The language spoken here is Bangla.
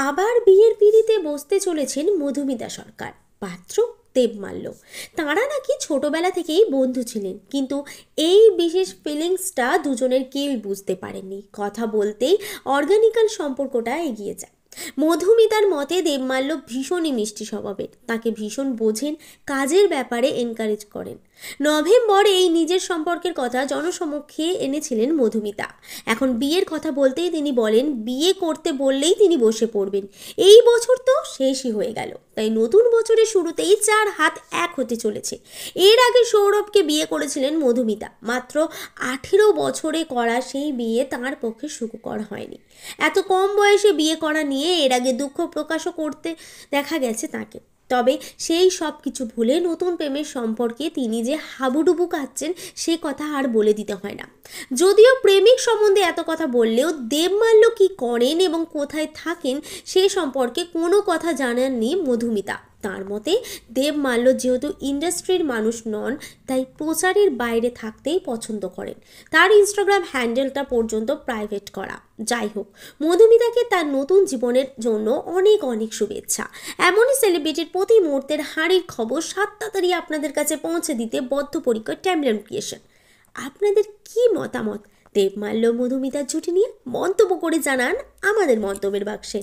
আবার বিয়ের পিঁড়িতে বসতে চলেছেন মধুমিতা সরকার, পাত্র দেবমাল্য। তাঁরা নাকি ছোটবেলা থেকেই বন্ধু ছিলেন, কিন্তু এই বিশেষ ফিলিংসটা দুজনের কেউই বুঝতে পারেননি। কথা বলতেই অর্গানিক্যাল সম্পর্কটা এগিয়ে যায়। মধুমিতার মতে দেবমাল্য ভীষণই মিষ্টি স্বভাবের, তাকে ভীষণ বোঝেন, কাজের ব্যাপারে এনকারেজ করেন। নভেম্বরে এই নিজের সম্পর্কের কথা জনসমক্ষে এনেছিলেন মধুমিতা। এখন বিয়ের কথা বলতেই তিনি বলেন, বিয়ে করতে বললেই তিনি বসে পড়বেন। এই বছর তো শেষই হয়ে গেল, তাই নতুন বছরের শুরুতেই চার হাত এক হতে চলেছে। এর আগে সৌরভকে বিয়ে করেছিলেন মধুমিতা। মাত্র 18 বছরে করা সেই বিয়ে তাঁর পক্ষে সুখকর হয়নি। এত কম বয়সে বিয়ে করা নিয়ে এর আগে দুঃখ প্রকাশও করতে দেখা গেছে তাকে। তবে সেই সব কিছু ভুলে নতুন প্রেমের সম্পর্কে তিনি যে হাবুডুবু কাচ্ছেন সে কথা আর বলে দিতে হয় না। যদিও প্রেমিক সম্বন্ধে এত কথা বললেও দেবমাল্য কি করেন এবং কোথায় থাকেন সে সম্পর্কে কোনো কথা জানাননি মধুমিতা। তার মতে দেবমাল্য যেহেতু ইন্ডাস্ট্রির মানুষ নন, তাই প্রচারের বাইরে থাকতেই পছন্দ করেন। তার ইনস্টাগ্রাম হ্যান্ডেলটা পর্যন্ত প্রাইভেট করা। যাই হোক, মধুমিতাকে তার নতুন জীবনের জন্য অনেক অনেক শুভেচ্ছা। এমনই সেলিব্রিটির প্রতি মুহূর্তের হাঁড়ির খবর 7 তাড়াতাড়ি আপনাদের কাছে পৌঁছে দিতে বদ্ধপরিকর টাইমলাইন ক্রিয়েশন। আপনাদের কি মতামত দেবমাল্য মধুমিতার জুটি নিয়ে? মন্তব্য করে জানান আমাদের মন্তব্যের বাক্সে।